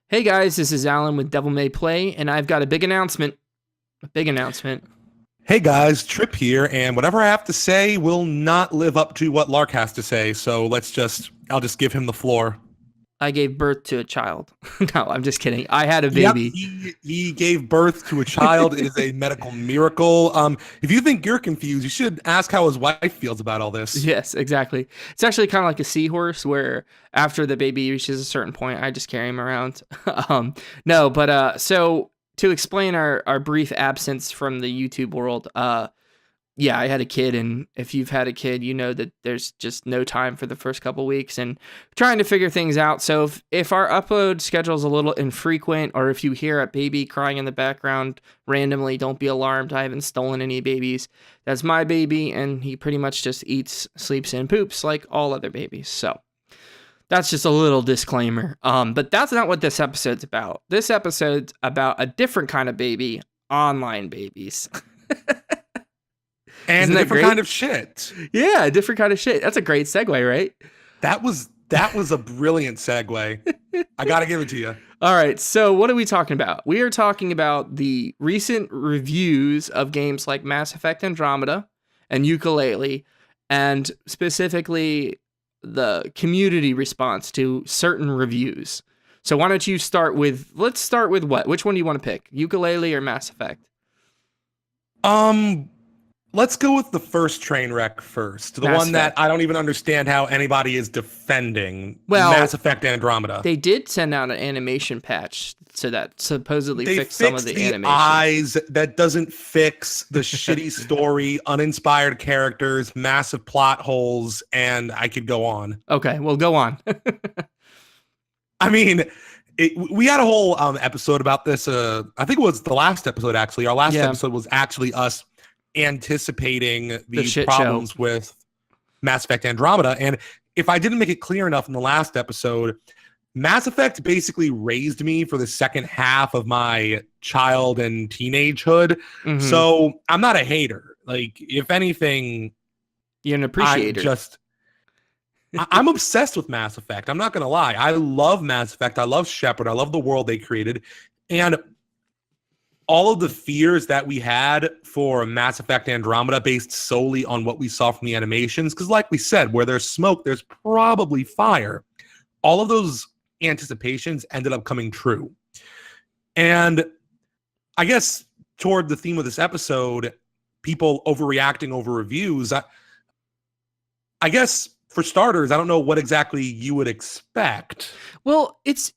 Hey guys, this is Alan with Devil May Play, and I've got a big announcement. A big announcement. Hey guys, Trip here, and whatever I have to say will not live up to what Lark has to say, so I'll just give him the floor. I gave birth to a child. No, I'm just kidding. I had a Yep, baby. he gave birth to a child. It is a medical miracle. If you think you're confused, you should ask how his wife feels about all this. Yes, exactly. It's actually kind of like a seahorse where after the baby reaches a certain point, I just carry him around. No, but so to explain our brief absence from the YouTube world, yeah, I had a kid, and if you've had a kid, you know that there's just no time for the first couple weeks and trying to figure things out. So if our upload schedule is a little infrequent, or if you hear a baby crying in the background randomly, don't be alarmed. I haven't stolen any babies. That's my baby, and he pretty much just eats, sleeps, and poops like all other babies. So that's just a little disclaimer. But that's not what this episode's about. This episode's about a different kind of baby, online babies. And Isn't a that different great? kind of shit. Yeah, a different kind of shit. That's a great segue, right? That was a brilliant segue. I gotta give it to you. All right, so what are we talking about? We are talking about the recent reviews of games like Mass Effect Andromeda and Yooka-Laylee, and specifically the community response to certain reviews. So why don't you let's start with what? Which one do you want to pick? Yooka-Laylee or Mass Effect? Um, let's go with the first train wreck first. The Mass one that Effect. I don't even understand how anybody is defending. Well, Mass Effect Andromeda. They did send out an animation patch so that supposedly They fixed some of fixed the the animation. eyes. That doesn't fix the shitty story, uninspired characters, massive plot holes, and I could go on. Okay, well, go on. I mean, we had a whole episode about this. I think it was the last episode, actually. Our last Yeah. episode was actually us anticipating the shit problems with Mass Effect Andromeda. And if I didn't make it clear enough in the last episode, Mass Effect basically raised me for the second half of my child and teenagehood. Mhm. So I'm not a hater. Like, if anything, You're an I'm appreciator. just I'm obsessed with Mass Effect. I'm not gonna lie. I love Mass Effect. I love Shepard. I love the world they created, and all of the fears that we had for Mass Effect Andromeda based solely on what we saw from the animations. Because, like we said, where there's smoke, there's probably fire. All of those anticipations ended up coming true, and I guess toward the theme of this episode, people overreacting over reviews. I guess for starters, I don't know what exactly you would expect. Well, it's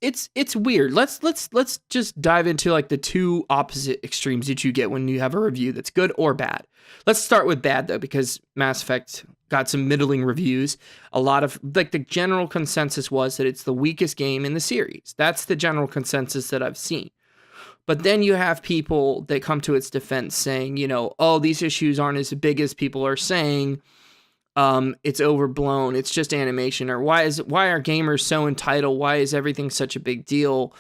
weird. Let's just dive into like the two opposite extremes that you get when you have a review that's good or bad. Let's start with bad though, because Mass Effect got some middling reviews. A lot of like the general consensus was that it's the weakest game in the series. That's the general consensus that I've seen. But then you have people that come to its defense saying, oh, these issues aren't as big as people are saying. It's overblown. It's just animation. Or why are gamers so entitled? Why is everything such a big deal?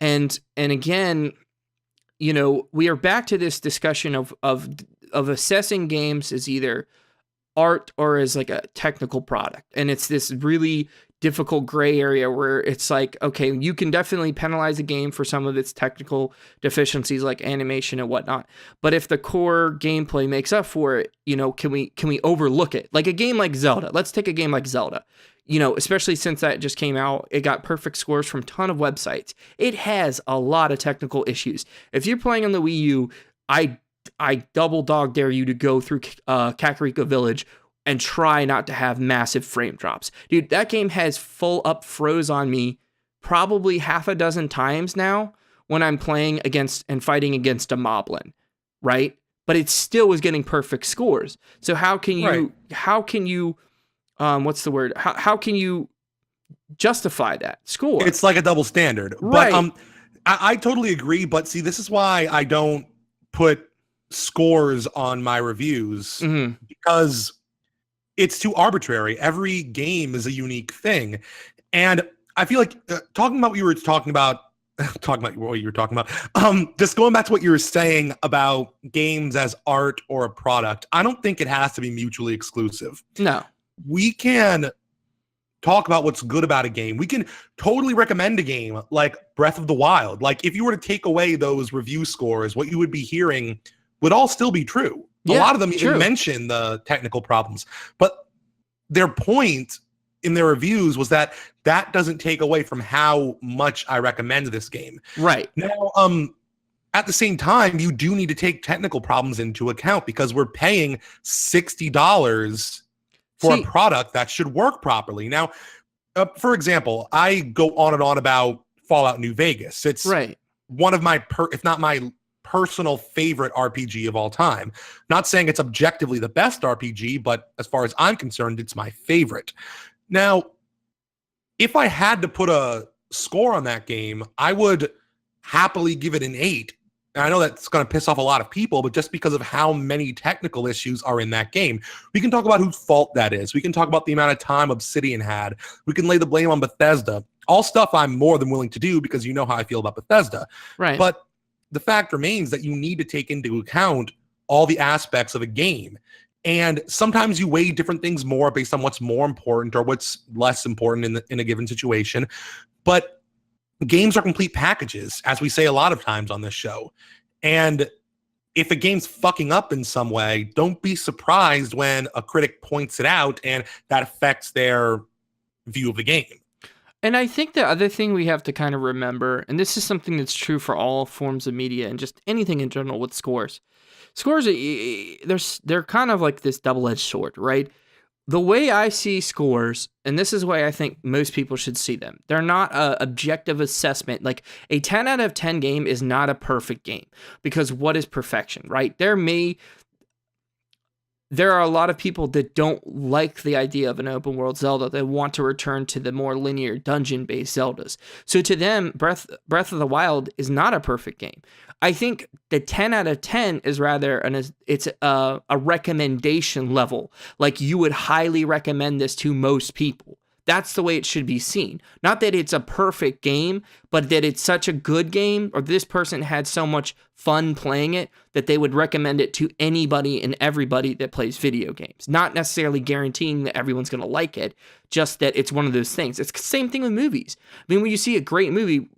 And again, we are back to this discussion of assessing games as either art or as like a technical product. And it's this really difficult gray area where it's like, okay, you can definitely penalize a game for some of its technical deficiencies like animation and whatnot. But if the core gameplay makes up for it, can we overlook it? Like a game like Zelda. Let's take a game like Zelda. Especially since that just came out, it got perfect scores from a ton of websites. It has a lot of technical issues. If you're playing on the Wii U, I double dog dare you to go through Kakariko Village and try not to have massive frame drops. Dude, that game has full up froze on me probably half a dozen times now when I'm playing against and fighting against a moblin, right? But it still was getting perfect scores. So how can you what's the word? How can you justify that score? It's like a double standard. Right. But I totally agree. But see, this is why I don't put scores on my reviews, because it's too arbitrary. Every game is a unique thing. And I feel like talking about what you were talking about, just going back to what you were saying about games as art or a product, I don't think it has to be mutually exclusive. No. We can talk about what's good about a game. We can totally recommend a game like Breath of the Wild. Like if you were to take away those review scores, what you would be hearing would all still be true. A lot of them even mention the technical problems, but their point in their reviews was that doesn't take away from how much I recommend this game. Right. Now, at the same time, you do need to take technical problems into account because we're paying $60 for a product that should work properly. Now, for example, I go on and on about Fallout New Vegas. It's one of my, if not my personal favorite RPG of all time. Not saying it's objectively the best RPG, but as far as I'm concerned, it's my favorite. Now, if I had to put a score on that game, I would happily give it an 8. And I know that's going to piss off a lot of people, but just because of how many technical issues are in that game, we can talk about whose fault that is. We can talk about the amount of time Obsidian had. We can lay the blame on Bethesda. All stuff I'm more than willing to do because you know how I feel about Bethesda. Right. But the fact remains that you need to take into account all the aspects of a game. And sometimes you weigh different things more based on what's more important or what's less important in a given situation. But games are complete packages, as we say a lot of times on this show. And if a game's fucking up in some way, don't be surprised when a critic points it out and that affects their view of the game. And I think the other thing we have to kind of remember, and this is something that's true for all forms of media and just anything in general with scores. Scores, they're kind of like this double-edged sword, right? The way I see scores, and this is the way I think most people should see them, they're not an objective assessment. Like a 10 out of 10 game is not a perfect game because what is perfection, right? There are a lot of people that don't like the idea of an open world Zelda. They want to return to the more linear dungeon-based Zeldas. So to them, Breath of the Wild is not a perfect game. I think the 10 out of 10 is rather it's a recommendation level. Like you would highly recommend this to most people. That's the way it should be seen. Not that it's a perfect game, but that it's such a good game or this person had so much fun playing it that they would recommend it to anybody and everybody that plays video games. Not necessarily guaranteeing that everyone's going to like it, just that it's one of those things. It's the same thing with movies. I mean, when you see a great movie,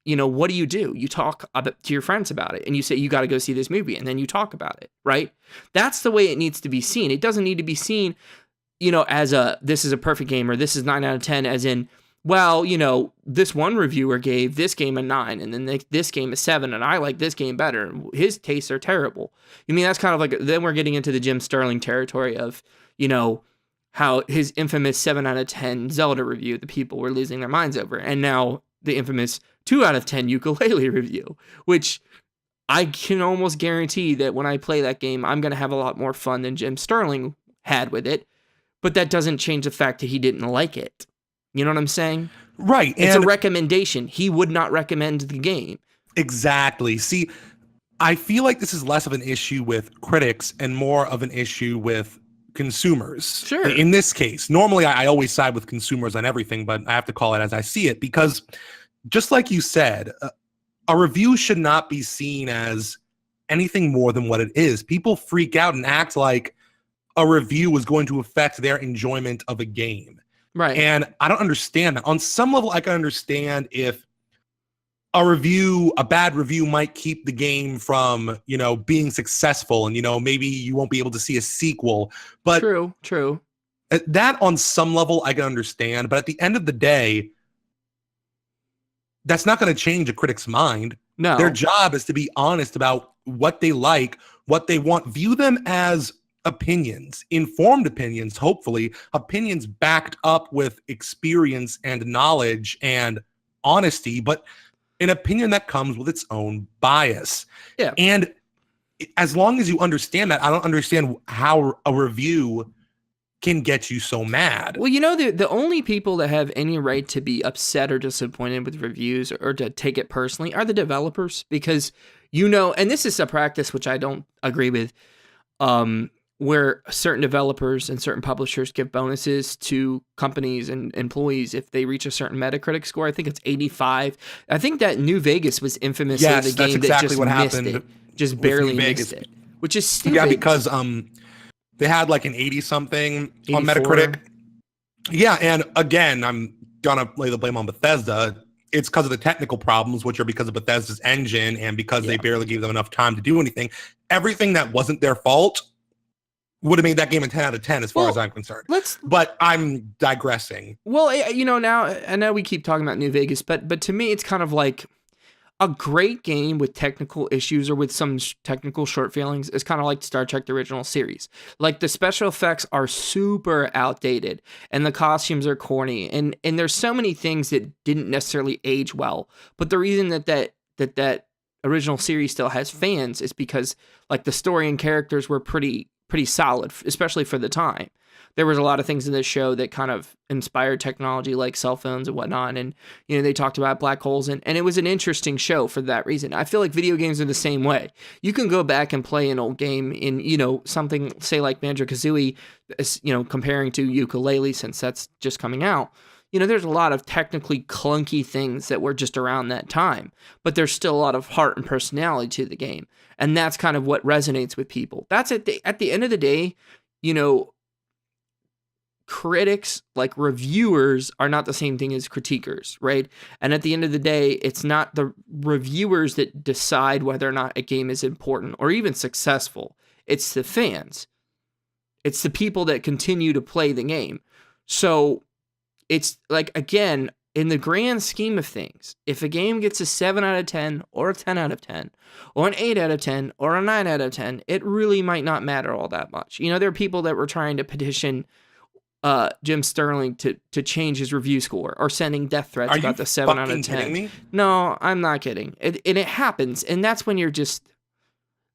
you know, what do? You talk to your friends about it and you say, you got to go see this movie. And then you talk about it, right? That's the way it needs to be seen. It doesn't need to be seen, you know, as this is a perfect game or this is 9 out of 10 as in, well, you know, this one reviewer gave this game a 9 and then this game a 7 and I like this game better. His tastes are terrible. I mean, that's kind of like, then we're getting into the Jim Sterling territory of, you know, how his infamous 7 out of 10 Zelda review, the people were losing their minds over. And now the infamous 2 out of 10 Yooka-Laylee review, which I can almost guarantee that when I play that game, I'm going to have a lot more fun than Jim Sterling had with it. But that doesn't change the fact that he didn't like it. You know what I'm saying? Right. It's a recommendation. He would not recommend the game. Exactly. See, I feel like this is less of an issue with critics and more of an issue with consumers. Sure. In this case, normally I always side with consumers on everything, but I have to call it as I see it because just like you said, a review should not be seen as anything more than what it is. People freak out and act like a review is going to affect their enjoyment of a game. Right. And I don't understand that. On some level, I can understand if a bad review might keep the game from, you know, being successful and, you know, maybe you won't be able to see a sequel. But True. That on some level I can understand. But at the end of the day, that's not going to change a critic's mind. No. Their job is to be honest about what they like, what they want. View them as opinions, informed opinions, hopefully, opinions backed up with experience and knowledge and honesty, but an opinion that comes with its own bias. Yeah. And as long as you understand that, I don't understand how a review can get you so mad. Well, you know, the only people that have any right to be upset or disappointed with reviews or to take it personally are the developers because, you know, and this is a practice which I don't agree with, where certain developers and certain publishers give bonuses to companies and employees if they reach a certain Metacritic score. I think it's 85. I think that New Vegas was infamously the game that just missed it. Just barely missed it, which is stupid. Yeah, because they had like an 80-something on Metacritic. Yeah, and again, I'm gonna lay the blame on Bethesda. It's because of the technical problems, which are because of Bethesda's engine and because they Yeah. barely gave them enough time to do anything. Everything that wasn't their fault would have made that game a 10 out of 10 as far as Well, I'm concerned. let's But I'm digressing. well, now I know we keep talking about New Vegas, but to me it's kind of like a great game with technical issues or with some technical short failings is kind of like Star Trek the original series. Like the special effects are super outdated and the costumes are corny and there's so many things that didn't necessarily age well. But the reason that original series still has fans is because like the story and characters were pretty solid, especially for the time. There was a lot of things in this show that kind of inspired technology like cell phones and whatnot. And, they talked about black holes and it was an interesting show for that reason. I feel like video games are the same way. You can go back and play an old game in, something say like Banjo-Kazooie, comparing to Yooka-Laylee since that's just coming out. There's a lot of technically clunky things that were just around that time, but there's still a lot of heart and personality to the game. And that's kind of what resonates with people. That's at the end of the day, critics, like reviewers, are not the same thing as critiquers, right? And at the end of the day, it's not the reviewers that decide whether or not a game is important or even successful. It's the fans. It's the people that continue to play the game. So it's like, again, in the grand scheme of things, if a game gets a 7 out of 10 or a 10 out of 10 or an 8 out of 10 or a 9 out of 10, it really might not matter all that much. There are people that were trying to petition Jim Sterling to change his review score or sending death threats about the 7 out of 10. Kidding me? No, I'm not kidding. It happens. And that's when you're just,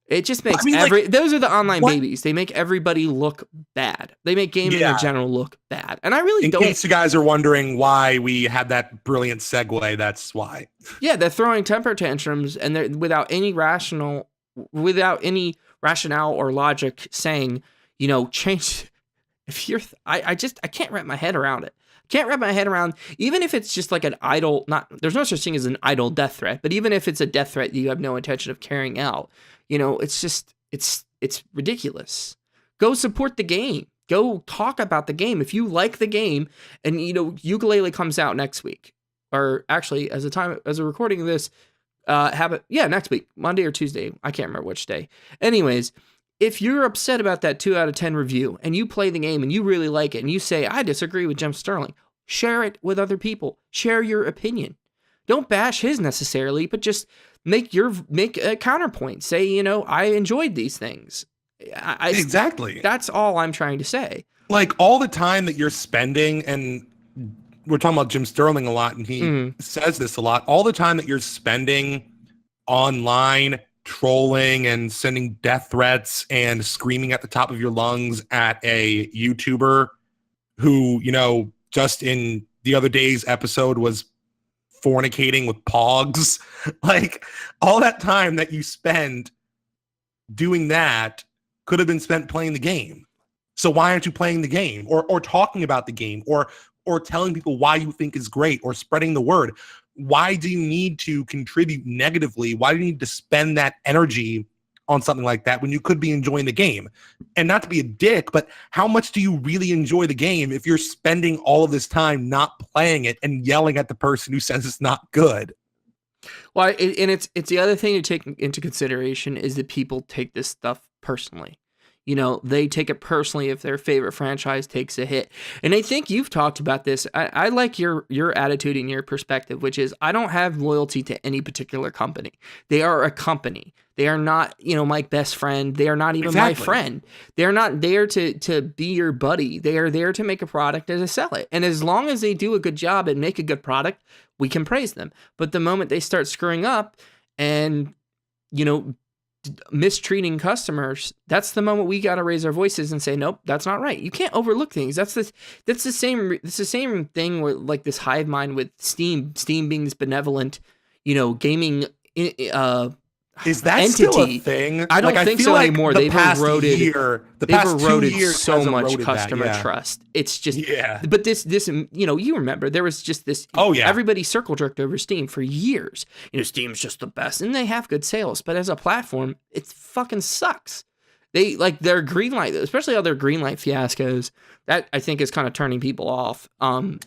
it just makes those are the online babies. They make everybody look bad. They make gaming in general look bad. And I really don't. In case you guys are wondering why we had that brilliant segue, that's why. Yeah, they're throwing temper tantrums and they're without any rationale or logic saying, change. If you're, I can't wrap my head around it. Can't wrap my head around, even if it's just like an idle, there's no such thing as an idle death threat, but even if it's a death threat that you have no intention of carrying out, it's just, it's ridiculous. Go support the game. Go talk about the game. If you like the game and, Yooka-Laylee comes out next week, or actually as a recording of this, next week, Monday or Tuesday. I can't remember which day. Anyways, if you're upset about that 2 out of 10 review and you play the game and you really like it and you say, I disagree with Jim Sterling, share it with other people. Share your opinion. Don't bash his necessarily, but just make a counterpoint. Say, I enjoyed these things. Exactly. That's all I'm trying to say. Like all the time that you're spending, and we're talking about Jim Sterling a lot, and he says this a lot, all the time that you're spending online trolling and sending death threats and screaming at the top of your lungs at a YouTuber who, just in the other day's episode was fornicating with pogs. Like all that time that you spend doing that could have been spent playing the game. So why aren't you playing the game or talking about the game or telling people why you think is great or spreading the word? Why do you need to contribute negatively? Why do you need to spend that energy on something like that when you could be enjoying the game? And not to be a dick, but how much do you really enjoy the game if you're spending all of this time not playing it and yelling at the person who says it's not good? Well, and it's the other thing to take into consideration is that people take this stuff personally. They take it personally if their favorite franchise takes a hit. And I think you've talked about this. I like your attitude and your perspective, which is I don't have loyalty to any particular company. They are a company. They are not, my best friend. They are not even my friend. They're not there to be your buddy. They are there to make a product and to sell it. And as long as they do a good job and make a good product, we can praise them. But the moment they start screwing up and, mistreating customers, that's the moment we got to raise our voices and say, nope, that's not right. You can't overlook things. That's the same thing with like this hive mind with Steam being this benevolent, gaming is that entity. Still a thing? I don't think so anymore. They've eroded so much customer trust. It's just, but this, you remember there was just this, everybody circle jerked over Steam for years. Steam's just the best and they have good sales, but as a platform, it fucking sucks. They like their green light, especially other green light fiascos. That I think is kind of turning people off.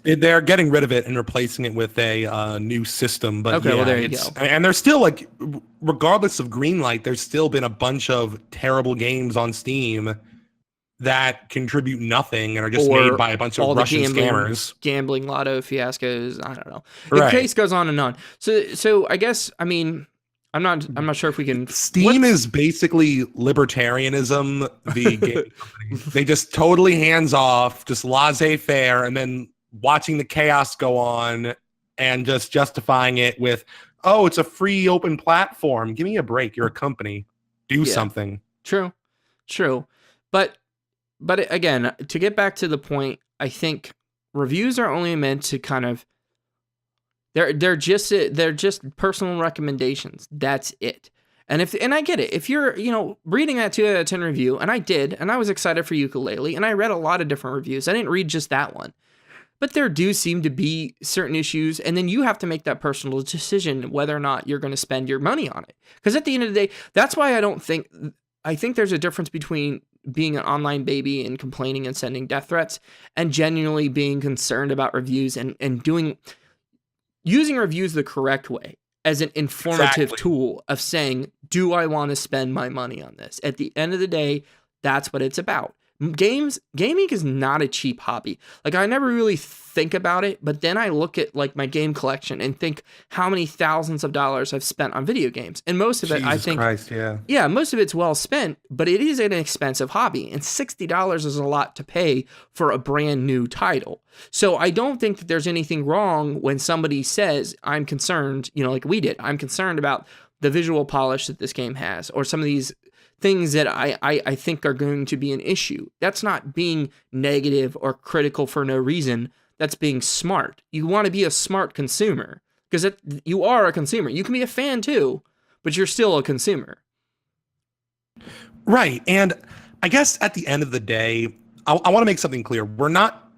They're getting rid of it and replacing it with a new system. But Okay, yeah, well there you go. and there's still like, regardless of Greenlight, there's still been a bunch of terrible games on Steam that contribute nothing and are just made by a bunch of Russian scammers. Gambling lotto fiascos. I don't know. Right. The case goes on and on. So I guess, I mean, I'm not sure if we can. Steam is basically libertarianism, the game company. They just totally hands off, just laissez-faire, and then watching the chaos go on and just justifying it with, oh, it's a free open platform. Give me a break. You're a company. Do something. True. But again, to get back to the point, I think reviews are only meant to kind of they're just personal recommendations. That's it. And I get it. If you're, reading that 2 out of 10 review, and I did, and I was excited for Yooka-Laylee, and I read a lot of different reviews. I didn't read just that one. But there do seem to be certain issues, and then you have to make that personal decision whether or not you're going to spend your money on it. Because at the end of the day, that's why I think there's a difference between being an online baby and complaining and sending death threats and genuinely being concerned about reviews and using reviews the correct way as an informative tool of saying, do I want to spend my money on this? At the end of the day, that's what it's about. Gaming is not a cheap hobby. Like, I never really think about it, but then I look at like my game collection and think how many thousands of dollars I've spent on video games. And most of it, I think, most of it's well spent, but it is an expensive hobby. And $60 is a lot to pay for a brand new title. So I don't think that there's anything wrong when somebody says, I'm concerned, like we did, I'm concerned about the visual polish that this game has, or some of these things that I think are going to be an issue. That's not being negative or critical for no reason. That's being smart. You want to be a smart consumer because you are a consumer. You can be a fan too, but you're still a consumer. Right. And I guess at the end of the day, I want to make something clear. We're not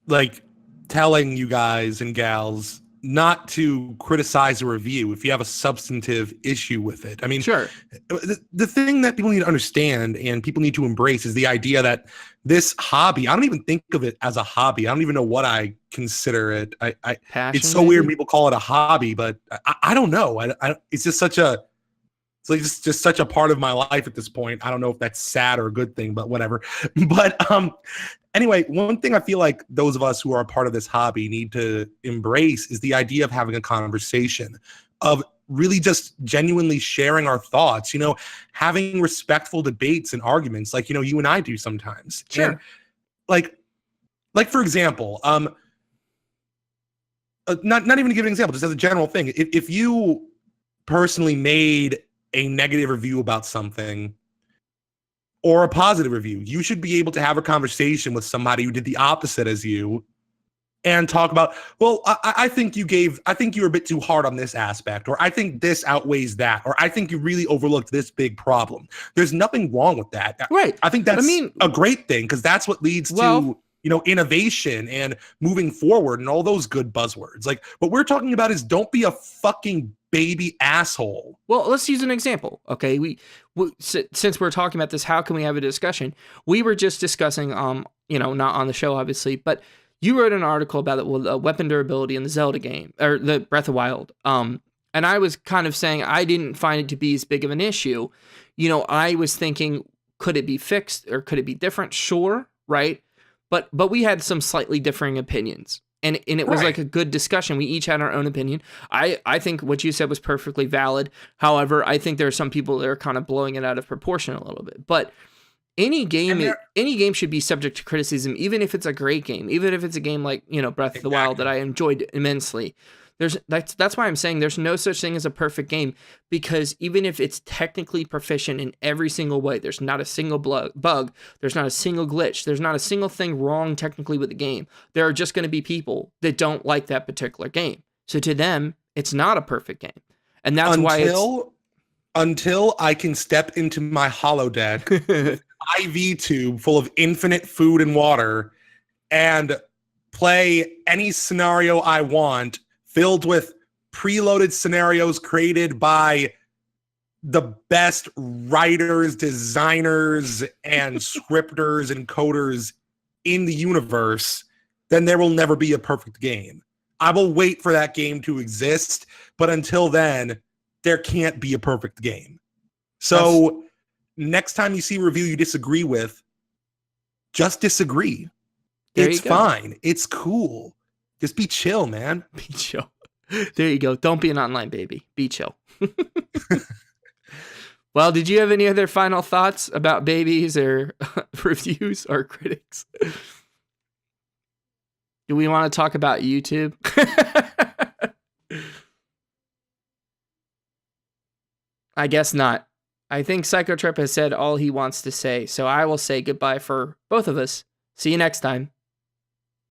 like telling you guys and gals not to criticize a review if you have a substantive issue with it. I mean, sure. The thing that people need to understand and people need to embrace is the idea that this hobby, I don't even think of it as a hobby. I don't even know what I consider it. Passion, it's so weird people call it a hobby, but I don't know. It's just such a, it's like just such a part of my life at this point. I don't know if that's sad or a good thing, but whatever. But anyway, one thing I feel like those of us who are a part of this hobby need to embrace is the idea of having a conversation, of really just genuinely sharing our thoughts, having respectful debates and arguments like, you and I do sometimes. Sure. And like for example, not even to give an example, just as a general thing, if you personally made a negative review about something or a positive review, you should be able to have a conversation with somebody who did the opposite as you and talk about, well, I think you were a bit too hard on this aspect, or I think this outweighs that, or I think you really overlooked this big problem. There's nothing wrong with that. Right. I think that's a great thing because that's what leads to innovation and moving forward and all those good buzzwords. Like, what we're talking about is don't be a fucking baby asshole. Well, let's use an example. Okay, we since we're talking about this, how can we have a discussion? We were just discussing, not on the show, obviously, but you wrote an article about the weapon durability in the Zelda game, or the Breath of Wild. And I was kind of saying I didn't find it to be as big of an issue. I was thinking, could it be fixed or could it be different? Sure, right? But we had some slightly differing opinions. And it was like a good discussion. We each had our own opinion. I think what you said was perfectly valid. However, I think there are some people that are kind of blowing it out of proportion a little bit. But any game should be subject to criticism, even if it's a great game, even if it's a game like, Breath of the Wild that I enjoyed immensely. That's why I'm saying there's no such thing as a perfect game, because even if it's technically proficient in every single way, there's not a single bug, there's not a single glitch, there's not a single thing wrong technically with the game. There are just going to be people that don't like that particular game. So to them, it's not a perfect game. And that's until I can step into my holodeck IV tube full of infinite food and water and play any scenario I want, filled with preloaded scenarios created by the best writers, designers, and scripters and coders in the universe, then there will never be a perfect game. I will wait for that game to exist, but until then, there can't be a perfect game. So next time you see a review you disagree with, just disagree. It's fine. It's cool. Just be chill, man. Be chill. There you go. Don't be an online baby. Be chill. Well, did you have any other final thoughts about babies or reviews or critics? Do we want to talk about YouTube? I guess not. I think Psychotrip has said all he wants to say, so I will say goodbye for both of us. See you next time.